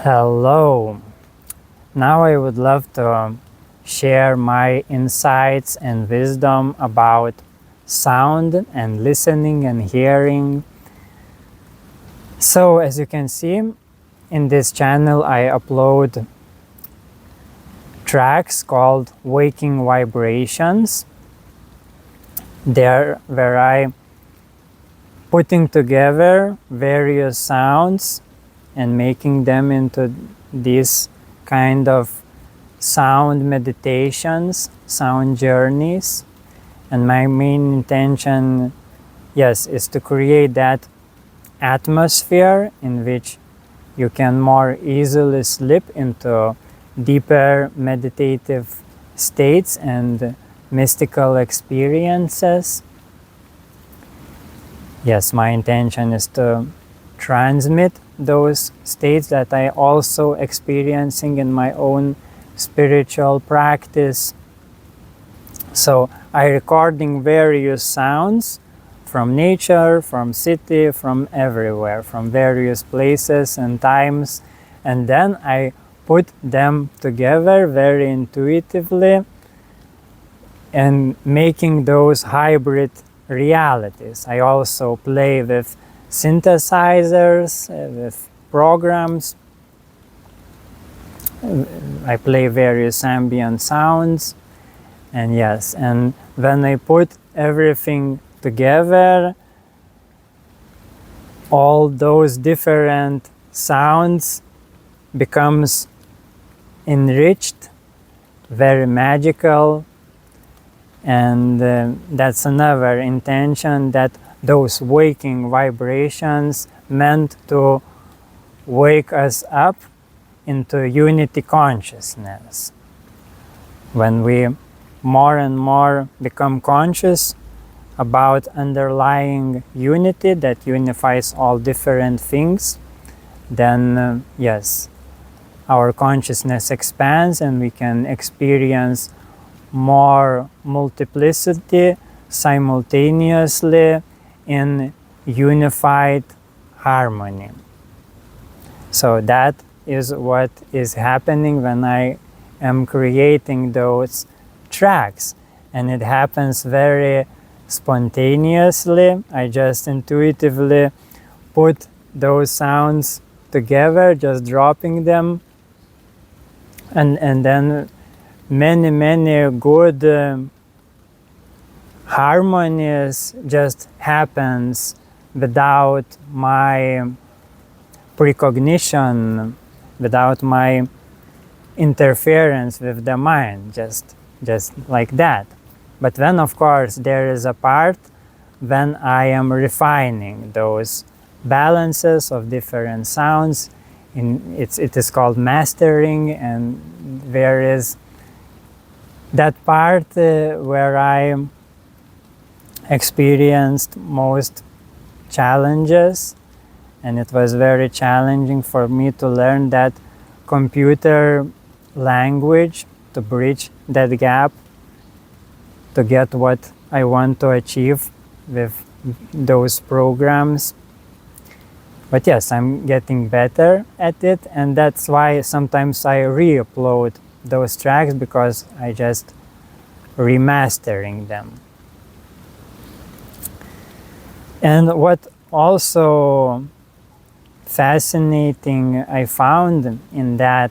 Hello. Now I would love to share my insights and wisdom about sound and listening and hearing. So as you can see, in this channel I upload tracks called Waking Vibrations. There where I putting together various sounds and making them into these kind of sound meditations, sound journeys. And my main intention, yes, is to create that atmosphere in which you can more easily slip into deeper meditative states and mystical experiences. Yes, my intention is to transmit those states that I also experiencing in my own spiritual practice. So I recording various sounds from nature, from city, from everywhere, from various places and times, and then I put them together very intuitively and making those hybrid realities. I also play with synthesizers, with programs. I play various ambient sounds, and yes, and when I put everything together, all those different sounds becomes enriched, very magical, and that's another intention, that those waking vibrations meant to wake us up into unity consciousness. When we more and more become conscious about underlying unity that unifies all different things, then yes, our consciousness expands and we can experience more multiplicity simultaneously in unified harmony. So that is what is happening when I am creating those tracks, and it happens very spontaneously. I just intuitively put those sounds together, just dropping them, and then many good harmonies just happens without my precognition, without my interference with the mind, just like that. But then of course there is a part when I am refining those balances of different sounds. It is called mastering, and there is that part where I experienced most challenges, and it was very challenging for me to learn that computer language, to bridge that gap, to get what I want to achieve with those programs. But yes, I'm getting better at it, and that's why sometimes I re-upload those tracks, because I just remastering them. And what also fascinating I found in that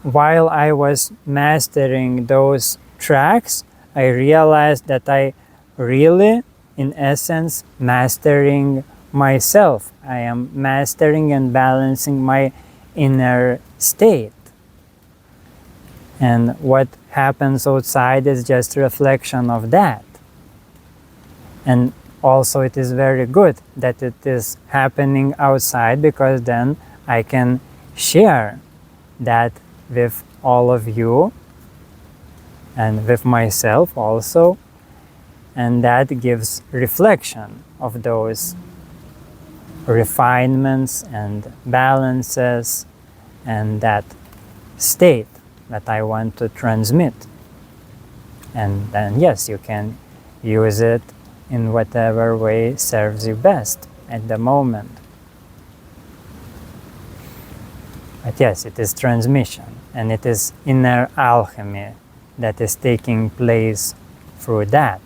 while I was mastering those tracks, I realized that I really, in essence, mastering myself. I am mastering and balancing my inner state. And what happens outside is just a reflection of that. And also it is very good that it is happening outside, because then I can share that with all of you and with myself also, and that gives reflection of those refinements and balances and that state that I want to transmit. And then yes, you can use it in whatever way serves you best at the moment. But yes, it is transmission, and it is inner alchemy that is taking place through that.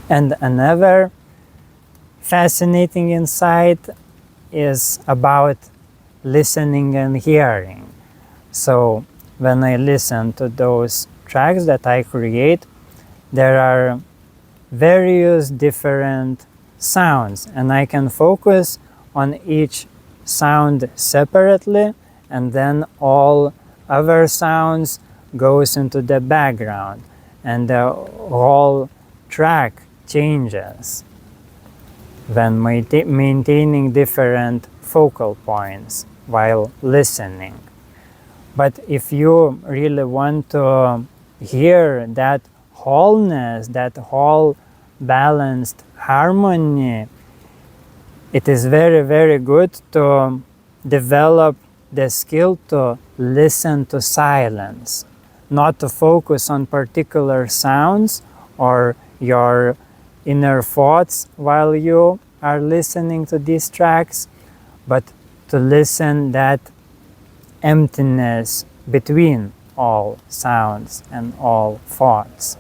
And another fascinating insight is about listening and hearing. So when I listen to those tracks that I create, there are various different sounds, and I can focus on each sound separately, and then all other sounds goes into the background, and the whole track changes when maintaining different focal points while listening. But if you really want to hear that wholeness, that whole balanced harmony, it is very, very good to develop the skill to listen to silence, not to focus on particular sounds or your inner thoughts while you are listening to these tracks, but to listen that emptiness between all sounds and all thoughts.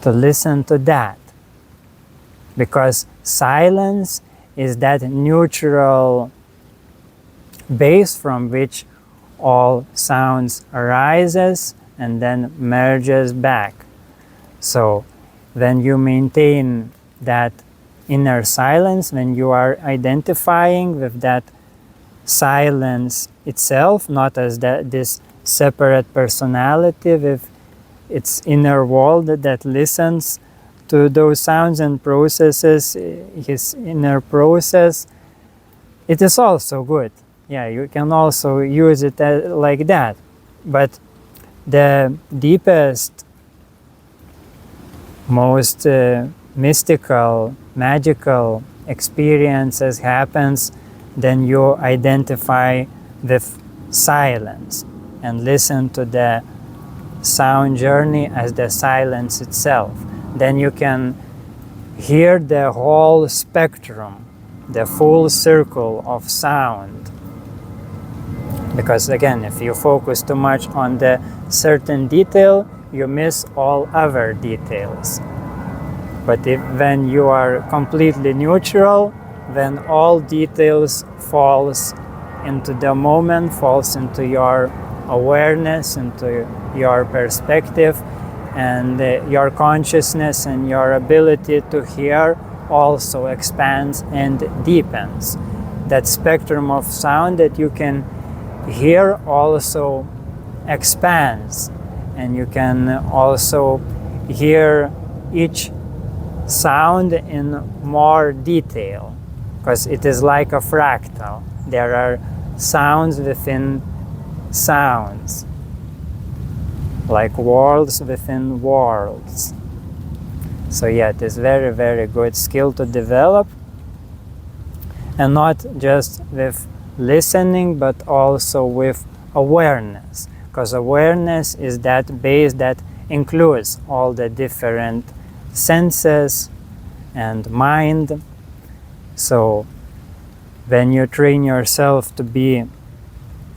To listen to that. Because silence is that neutral base from which all sounds arises and then merges back. So when you maintain that inner silence, when you are identifying with that silence itself, not as this separate personality with its inner world that listens to those sounds and processes his inner process, it is also good. Yeah, you can also use it like that. But the deepest, most mystical, magical experiences happens then you identify with silence and listen to the sound journey as the silence itself. Then you can hear the whole spectrum, the full circle of sound. Because again, if you focus too much on the certain detail, you miss all other details. But when you are completely neutral, then all details falls into the moment, falls into your awareness, into your perspective, and your consciousness and your ability to hear also expands and deepens. That spectrum of sound that you can hear also expands, and you can also hear each sound in more detail, because it is like a fractal. There are sounds within sounds, like worlds within worlds. So yeah, it is very, very good skill to develop, and not just with listening, but also with awareness, because awareness is that base that includes all the different senses and mind. So when you train yourself to be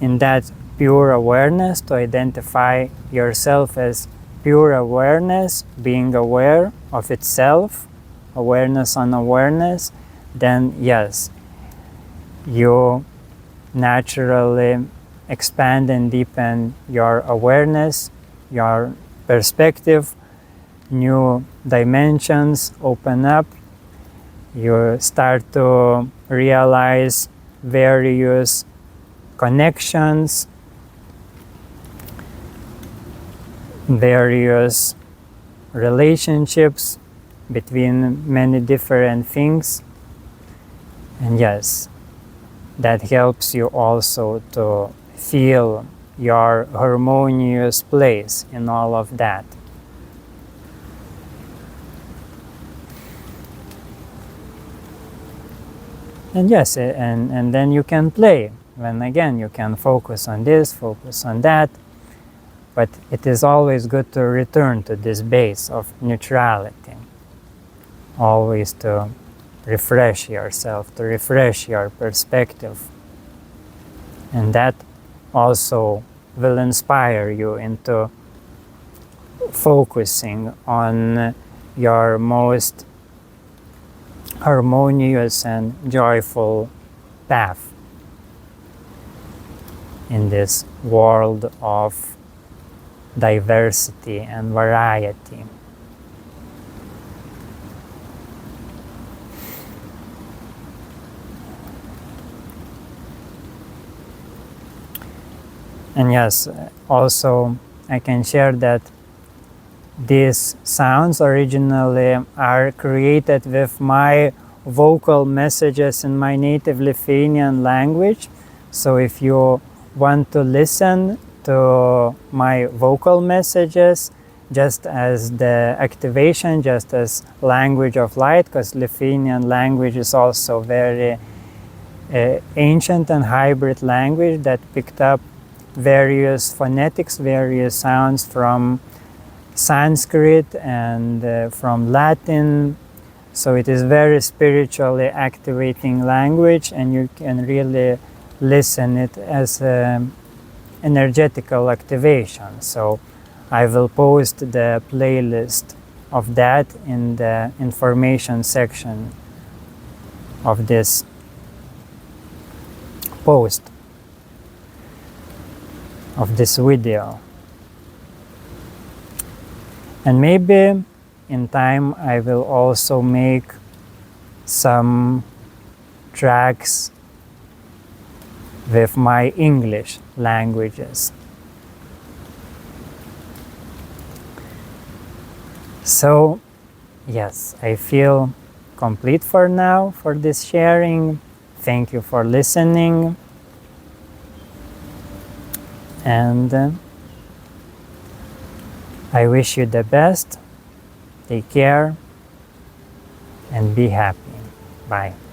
in that pure awareness, to identify yourself as pure awareness, being aware of itself, awareness on awareness, then yes, you naturally expand and deepen your awareness, your perspective, new dimensions open up. You start to realize various connections, various relationships between many different things. And yes, that helps you also to feel your harmonious place in all of that. And yes, and then you can play. When again, you can focus on this, focus on that. But it is always good to return to this base of neutrality. Always to refresh yourself, to refresh your perspective. And that also will inspire you into focusing on your most harmonious and joyful path in this world of diversity and variety. And yes, also I can share that these sounds originally are created with my vocal messages in my native Lithuanian language. So if you want to listen to my vocal messages just as the activation, just as language of light, because Lithuanian language is also very ancient and hybrid language that picked up various phonetics, various sounds from Sanskrit and from Latin. So it is very spiritually activating language, and you can really listen it as an energetical activation. So I will post the playlist of that in the information section of this post, of this video. And maybe in time I will also make some tracks with my English languages. So yes, I feel complete for now for this sharing. Thank you for listening. And I wish you the best. Take care and be happy. Bye.